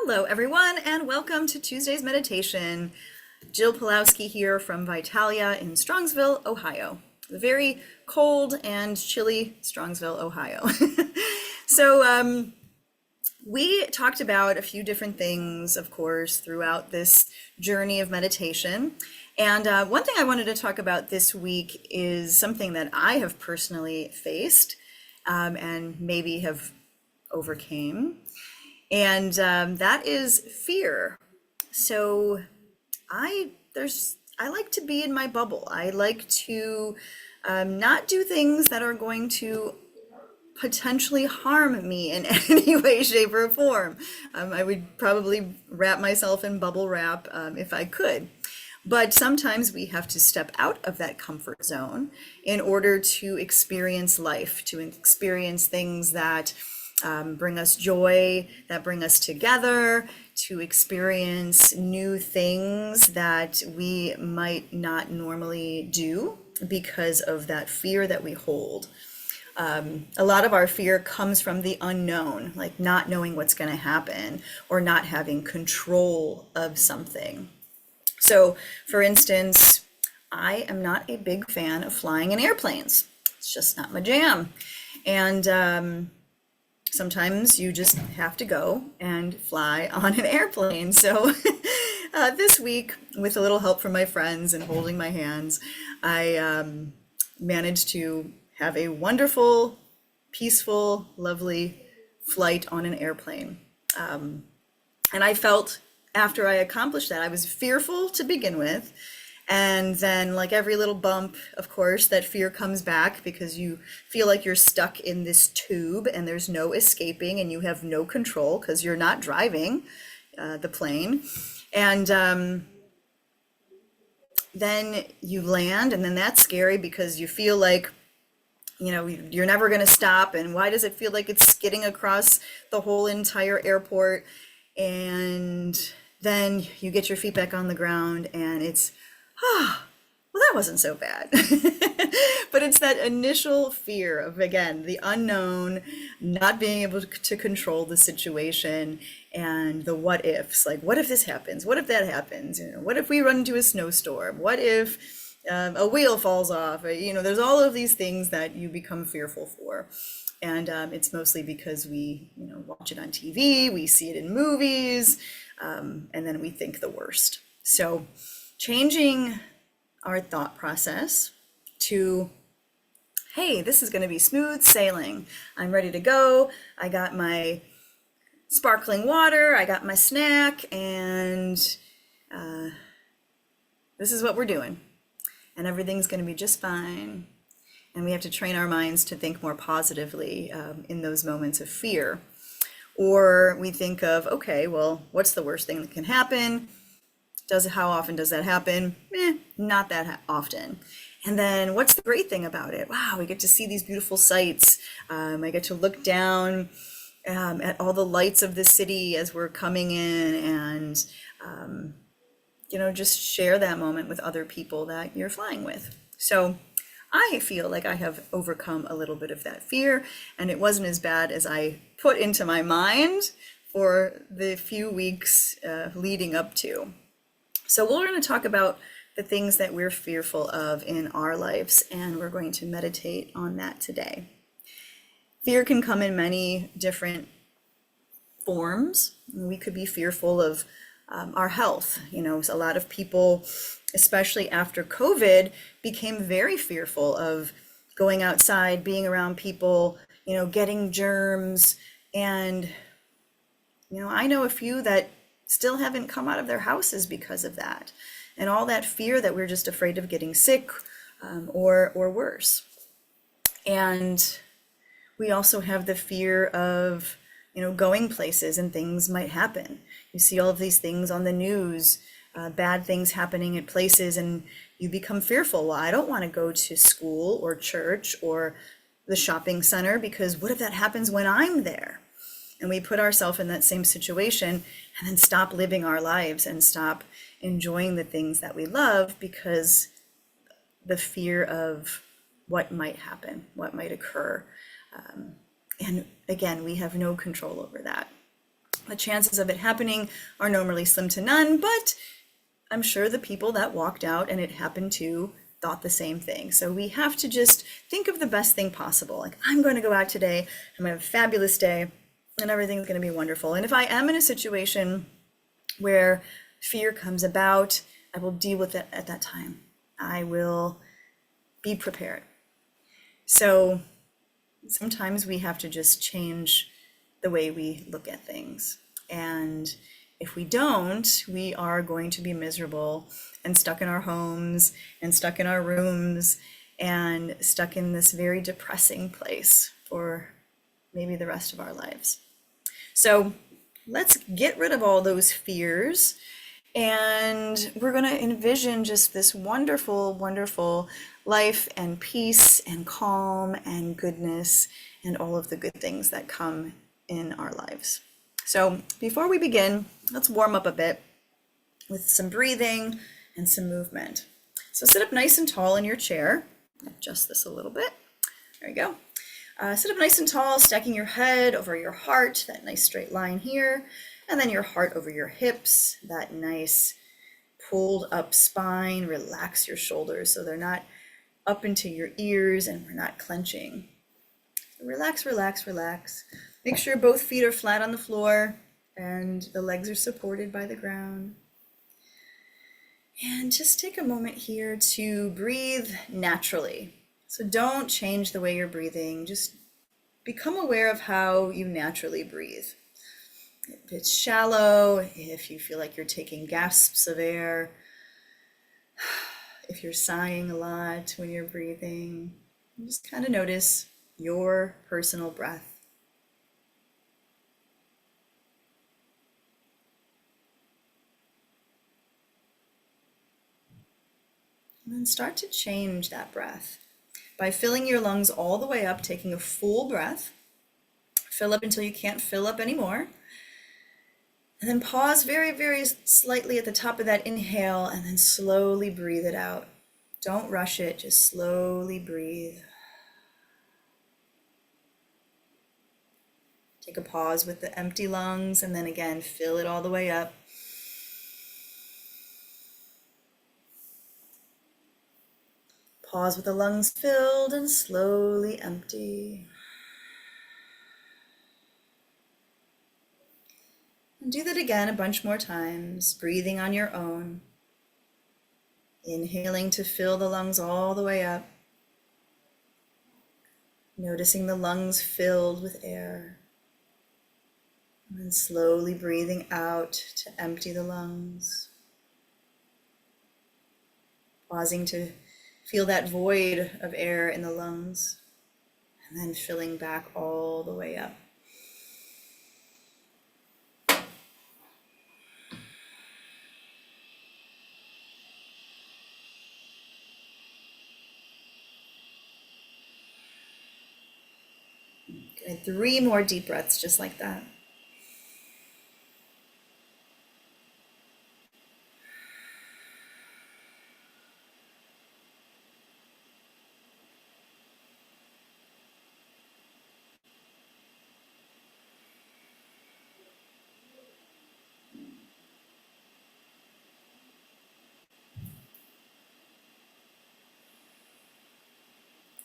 Hello, everyone, and welcome to Tuesday's meditation. Jill Pulowski here from Vitalia in Strongsville, Ohio. The very cold and chilly Strongsville, Ohio. So we talked about a few different things, of course, throughout this journey of meditation. And one thing I wanted to talk about this week is something that I have personally faced and maybe have overcame. And that is fear. So I like to be in my bubble. I like to not do things that are going to potentially harm me in any way, shape, or form. I would probably wrap myself in bubble wrap if I could. But sometimes we have to step out of that comfort zone in order to experience life, to experience things that bring us joy, that bring us together, to experience new things that we might not normally do because of that fear that we hold. A lot of our fear comes from the unknown, like not knowing what's going to happen or not having control of something. So, for instance, I am not a big fan of flying in airplanes. It's just not my jam. And sometimes you just have to go and fly on an airplane. So this week, with a little help from my friends and holding my hands, I managed to have a wonderful, peaceful, lovely flight on an airplane. And I felt after I accomplished that, I was fearful to begin with. And then, like every little bump, of course, that fear comes back because you feel like you're stuck in this tube and there's no escaping and you have no control because you're not driving the plane. And then you land, and then that's scary because you feel like, you know, you're never going to stop. And why does it feel like it's skidding across the whole entire airport? And then you get your feet back on the ground and it's, well, that wasn't so bad. But it's that initial fear of, again, the unknown, not being able to control the situation, and the what ifs. Like, what if this happens? What if that happens? You know, what if we run into a snowstorm? What if a wheel falls off? You know, there's all of these things that you become fearful for. And it's mostly because we, you know, watch it on TV, we see it in movies, and then we think the worst. So changing our thought process to, hey, this is going to be smooth sailing. I'm ready to go. I got my sparkling water, I got my snack, and this is what we're doing. And everything's going to be just fine. And we have to train our minds to think more positively in those moments of fear. Or we think of, okay, well, what's the worst thing that can happen? How often does that happen? Not that often. And then what's the great thing about it? Wow, we get to see these beautiful sights. I get to look down at all the lights of the city as we're coming in, and you know, just share that moment with other people that you're flying with. So I feel like I have overcome a little bit of that fear, and it wasn't as bad as I put into my mind for the few weeks leading up to. So we're going to talk about the things that we're fearful of in our lives, and we're going to meditate on that today. Fear can come in many different forms. We could be fearful of our health. You know, a lot of people, especially after COVID, became very fearful of going outside, being around people, you know, getting germs. And, you know, I know a few that still haven't come out of their houses because of that. And all that fear that we're just afraid of getting sick or worse. And we also have the fear of, you know, going places and things might happen. You see all of these things on the news, bad things happening at places, and you become fearful. Well, I don't want to go to school or church or the shopping center because what if that happens when I'm there? And we put ourselves in that same situation and then stop living our lives and stop enjoying the things that we love because the fear of what might happen, what might occur. And again, we have no control over that. The chances of it happening are normally slim to none, but I'm sure the people that walked out and it happened to thought the same thing. So we have to just think of the best thing possible. Like, I'm going to go out today, I'm going to have a fabulous day, and everything's going to be wonderful. And if I am in a situation where fear comes about, I will deal with it at that time. I will be prepared. So sometimes we have to just change the way we look at things. And if we don't, we are going to be miserable and stuck in our homes and stuck in our rooms and stuck in this very depressing place for maybe the rest of our lives. So let's get rid of all those fears, and we're going to envision just this wonderful, wonderful life and peace and calm and goodness and all of the good things that come in our lives. So before we begin, let's warm up a bit with some breathing and some movement. So sit up nice and tall in your chair. Adjust this a little bit. There you go. Sit up nice and tall, stacking your head over your heart, that nice straight line here, and then your heart over your hips, that nice pulled up spine. Relax your shoulders so they're not up into your ears and we're not clenching. Relax, relax, relax. Make sure both feet are flat on the floor and the legs are supported by the ground. And just take a moment here to breathe naturally. So don't change the way you're breathing. Just become aware of how you naturally breathe. If it's shallow, if you feel like you're taking gasps of air, if you're sighing a lot when you're breathing, just kind of notice your personal breath. And then start to change that breath by filling your lungs all the way up, taking a full breath. Fill up until you can't fill up anymore. And then pause very, very slightly at the top of that inhale and then slowly breathe it out. Don't rush it, just slowly breathe. Take a pause with the empty lungs and then again, fill it all the way up. Pause with the lungs filled and slowly empty. And do that again a bunch more times, breathing on your own. Inhaling to fill the lungs all the way up. Noticing the lungs filled with air. And then slowly breathing out to empty the lungs. Pausing to feel that void of air in the lungs. And then filling back all the way up. Good. 3 more deep breaths just like that.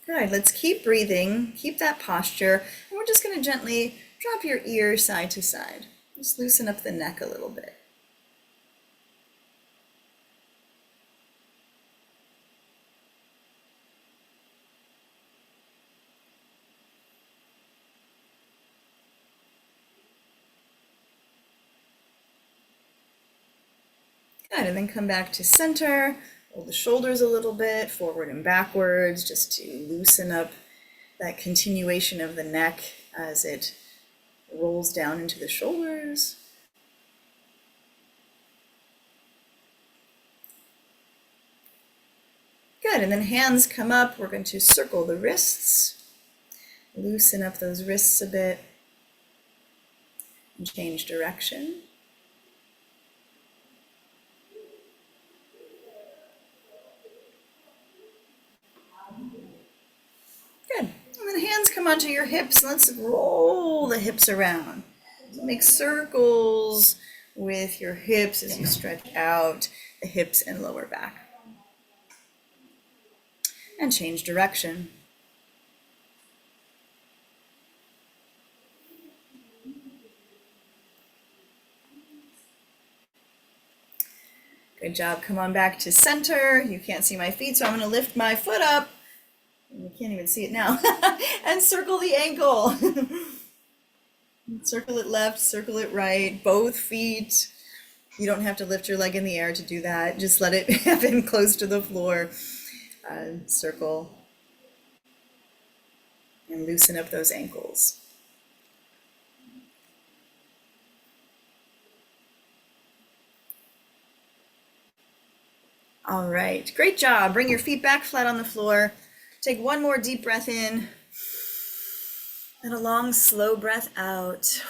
Good, let's keep breathing, keep that posture, and we're just going to gently drop your ears side to side. Just loosen up the neck a little bit. Good, and then come back to center. Roll the shoulders a little bit, forward and backwards, just to loosen up that continuation of the neck as it rolls down into the shoulders. Good, and then hands come up. We're going to circle the wrists, loosen up those wrists a bit, and change direction. Good. And then hands come onto your hips. Let's roll the hips around. So So make circles with your hips as you stretch out the hips and lower back. And change direction. Good job. Come on back to center. You can't see my feet, so I'm going to lift my foot up. You can't even see it now. And circle the ankle. Circle it left, circle it right, both feet. You don't have to lift your leg in the air to do that. Just let it happen close to the floor. Circle. And loosen up those ankles. All right, great job. Bring your feet back flat on the floor. Take one more deep breath in. And a long, slow breath out.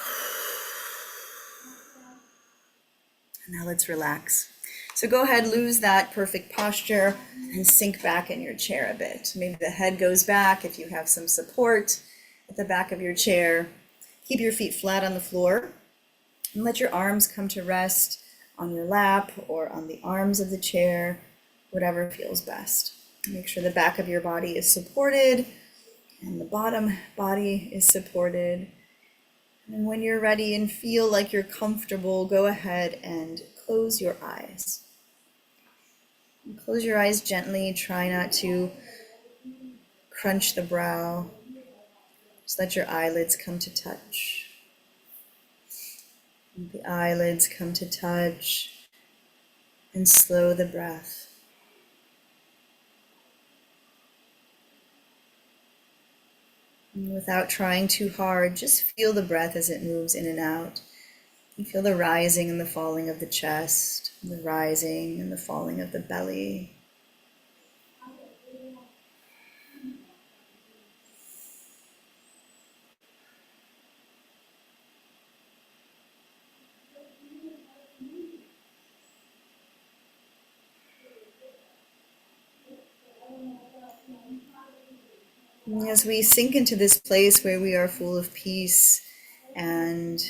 And now let's relax. So go ahead, lose that perfect posture and sink back in your chair a bit. Maybe the head goes back if you have some support at the back of your chair. Keep your feet flat on the floor and let your arms come to rest on your lap or on the arms of the chair, whatever feels best. Make sure the back of your body is supported and the bottom body is supported. And when you're ready and feel like you're comfortable, go ahead and close your eyes. And close your eyes gently. Try not to crunch the brow. Just let your eyelids come to touch. Let the eyelids come to touch and slow the breath. And without trying too hard, just feel the breath as it moves in and out. You feel the rising and the falling of the chest, the rising and the falling of the belly. And as we sink into this place where we are full of peace and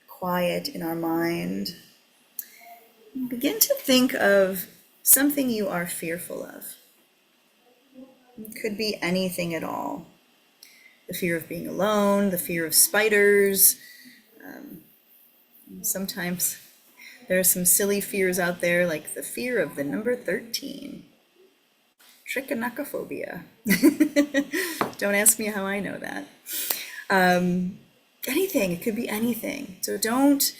quiet in our mind, begin to think of something you are fearful of. It could be anything at all. The fear of being alone, the fear of spiders. Sometimes there are some silly fears out there, like the fear of the number 13. Trichinocophobia. Don't ask me how I know that. Anything, it could be anything. So don't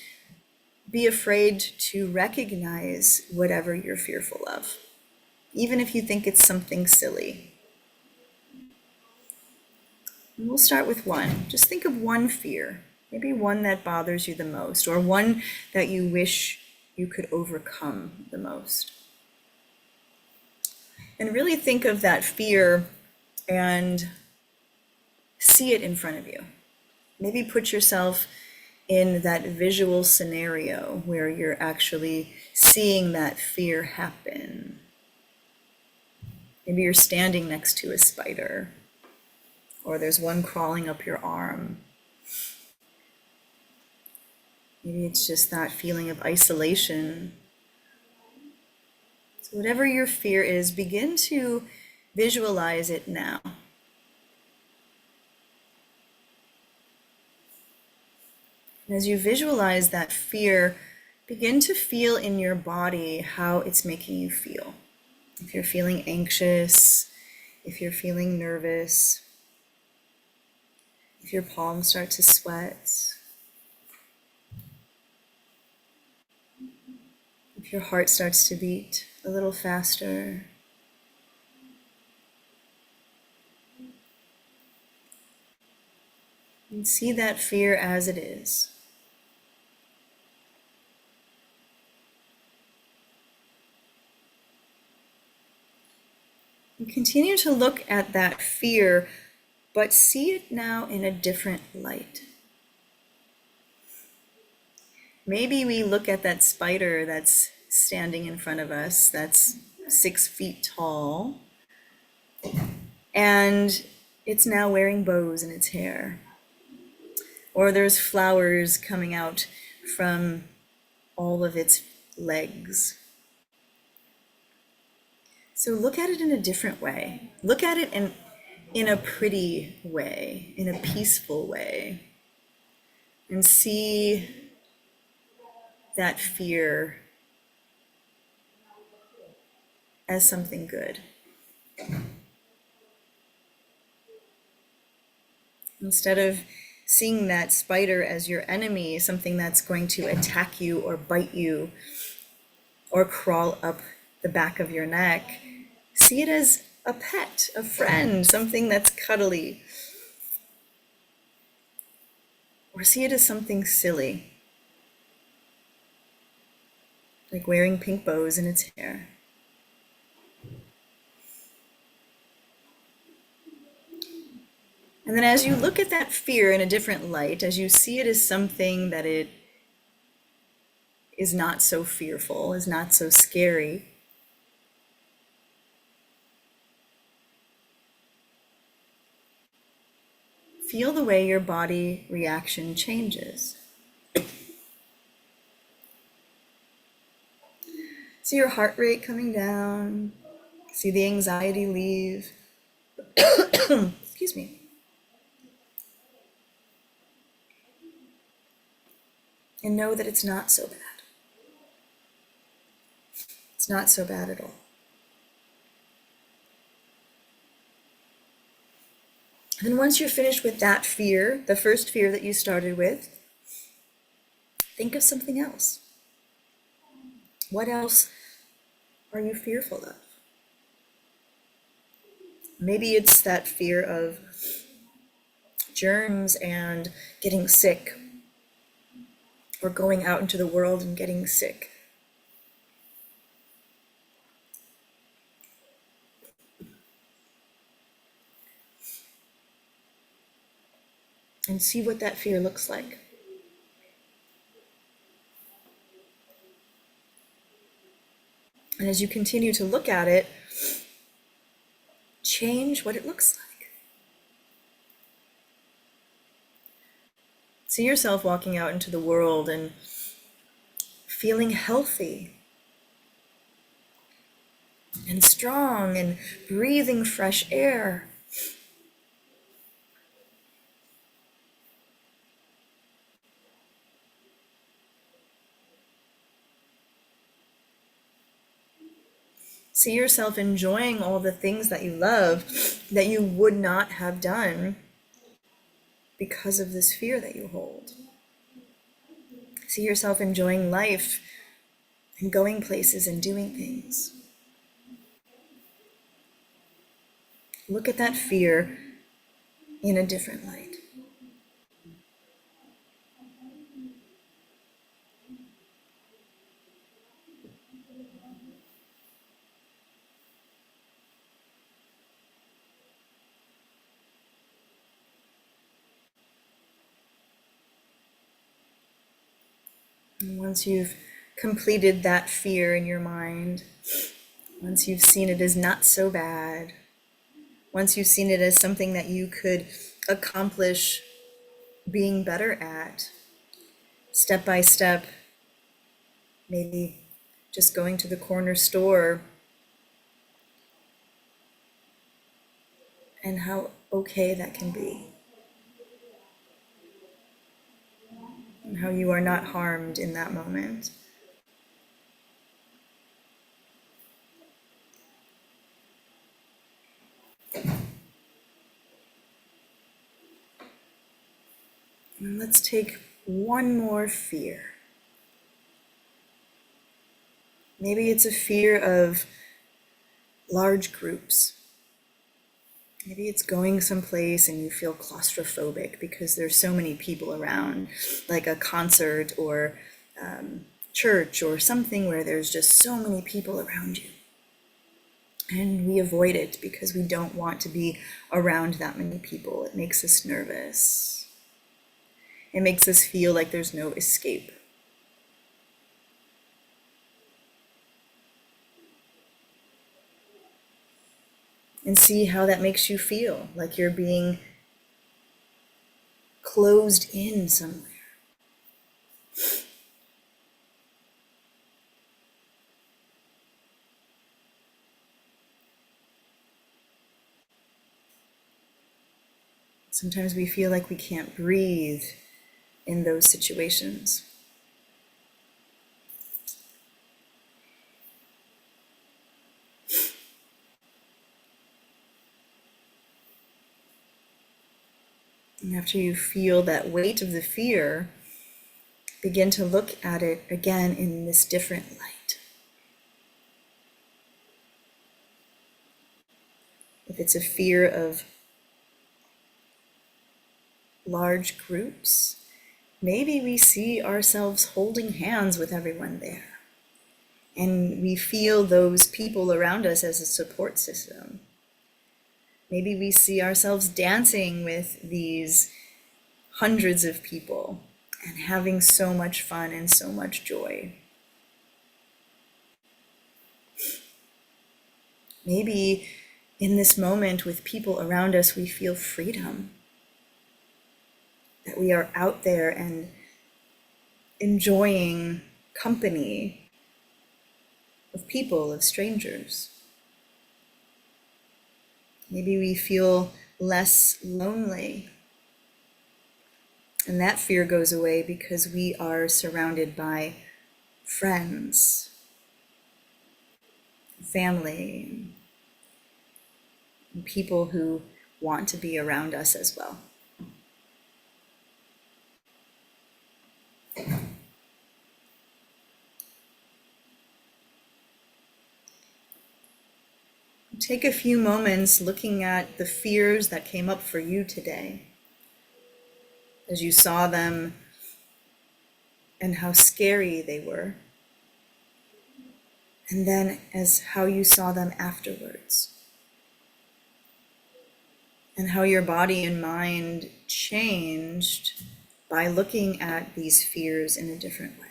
be afraid to recognize whatever you're fearful of, even if you think it's something silly. And we'll start with one. Just think of one fear, maybe one that bothers you the most, or one that you wish you could overcome the most. And really think of that fear and see it in front of you. Maybe put yourself in that visual scenario where you're actually seeing that fear happen. Maybe you're standing next to a spider, or there's one crawling up your arm. Maybe it's just that feeling of isolation. So whatever your fear is, begin to visualize it now. And as you visualize that fear, begin to feel in your body how it's making you feel. If you're feeling anxious, if you're feeling nervous, if your palms start to sweat, if your heart starts to beat a little faster. And see that fear as it is. And continue to look at that fear, but see it now in a different light. Maybe we look at that spider that's standing in front of us, that's 6 feet tall, and it's now wearing bows in its hair. or there's flowers coming out from all of its legs. So look at it in a different way. Look at it in a pretty way, in a peaceful way, and see that fear as something good. Instead of seeing that spider as your enemy, something that's going to attack you or bite you or crawl up the back of your neck, see it as a pet, a friend, something that's cuddly. Or see it as something silly, like wearing pink bows in its hair. And then as you look at that fear in a different light, as you see it as something that it is not so fearful, is not so scary, feel the way your body reaction changes. See your heart rate coming down, see the anxiety leave. Excuse me. And know that it's not so bad. It's not so bad at all. And then once you're finished with that fear, the first fear that you started with, think of something else. What else are you fearful of? Maybe it's that fear of germs and getting sick, or going out into the world and getting sick. And see what that fear looks like. And as you continue to look at it, change what it looks like. See yourself walking out into the world and feeling healthy and strong and breathing fresh air. See yourself enjoying all the things that you love that you would not have done because of this fear that you hold. See yourself enjoying life and going places and doing things. Look at that fear in a different light. And once you've completed that fear in your mind, once you've seen it as not so bad, once you've seen it as something that you could accomplish being better at, step by step, maybe just going to the corner store, and how okay that can be. And how you are not harmed in that moment. And let's take one more fear. Maybe it's a fear of large groups. Maybe it's going someplace and you feel claustrophobic because there's so many people around, like a concert or church or something where there's just so many people around you. And we avoid it because we don't want to be around that many people. It makes us nervous. It makes us feel like there's no escape. And see how that makes you feel, like you're being closed in somewhere. Sometimes we feel like we can't breathe in those situations. And after you feel that weight of the fear, begin to look at it again in this different light. If it's a fear of large groups, maybe we see ourselves holding hands with everyone there, and we feel those people around us as a support system. Maybe we see ourselves dancing with these hundreds of people and having so much fun and so much joy. Maybe in this moment with people around us, we feel freedom, that we are out there and enjoying company of people, of strangers. Maybe we feel less lonely, and that fear goes away because we are surrounded by friends, family, and people who want to be around us as well. Take a few moments looking at the fears that came up for you today, as you saw them and how scary they were, and then as how you saw them afterwards, and how your body and mind changed by looking at these fears in a different way.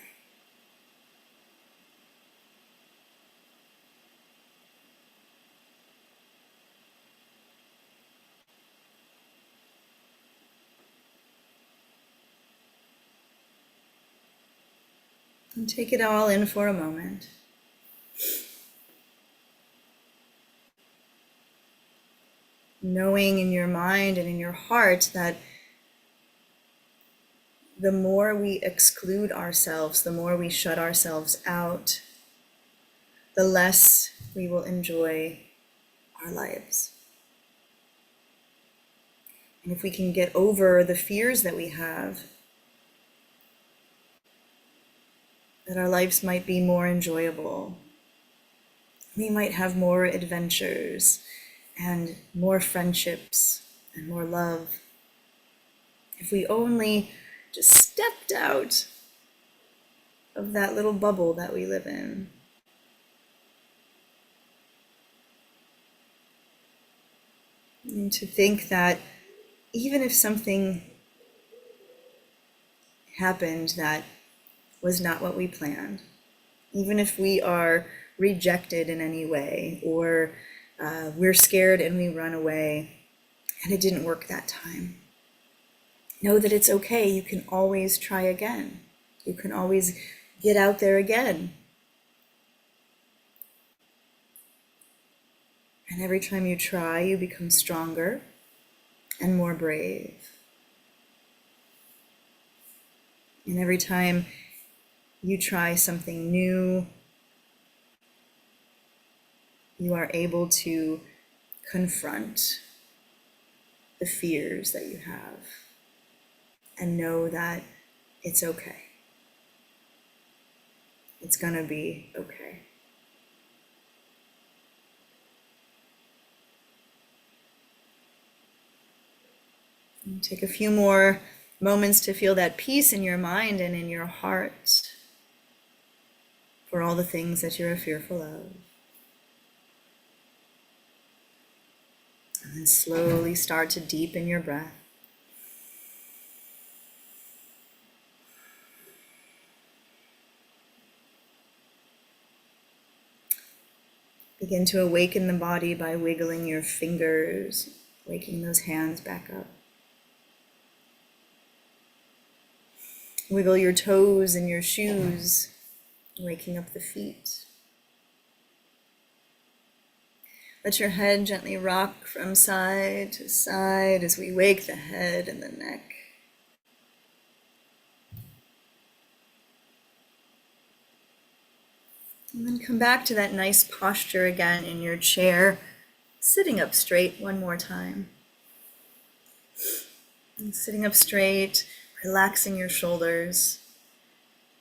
And take it all in for a moment. Knowing in your mind and in your heart that the more we exclude ourselves, the more we shut ourselves out, the less we will enjoy our lives. And if we can get over the fears that we have, that our lives might be more enjoyable. We might have more adventures and more friendships and more love. If we only just stepped out of that little bubble that we live in. And to think that even if something happened that was not what we planned, even if we are rejected in any way, or we're scared and we run away and it didn't work that time, know that it's okay. You can always try again. You can always get out there again. And every time you try, you become stronger and more brave. And every time you try something new, you are able to confront the fears that you have and know that it's okay. It's gonna be okay. And take a few more moments to feel that peace in your mind and in your heart for all the things that you're fearful of. And then slowly start to deepen your breath. Begin to awaken the body by wiggling your fingers, waking those hands back up. Wiggle your toes in your shoes, waking up the feet. Let your head gently rock from side to side as we wake the head and the neck. And then come back to that nice posture again in your chair, sitting up straight one more time. And sitting up straight, relaxing your shoulders.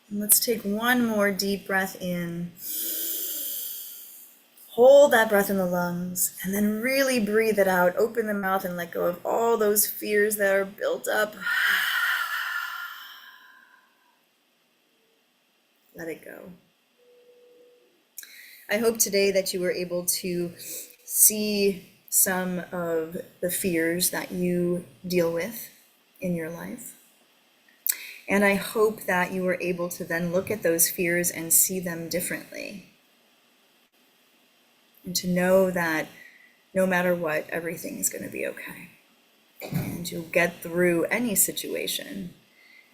And let's take one more deep breath in. Hold that breath in the lungs, and then really breathe it out. Open the mouth and let go of all those fears that are built up. Let it go. I hope today that you were able to see some of the fears that you deal with in your life. And I hope that you were able to then look at those fears and see them differently. And to know that no matter what, everything is going to be okay. And you'll get through any situation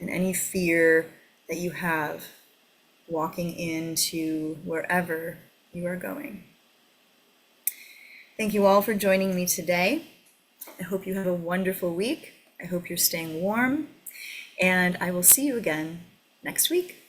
and any fear that you have walking into wherever you are going. Thank you all for joining me today. I hope you have a wonderful week. I hope you're staying warm, and I will see you again next week.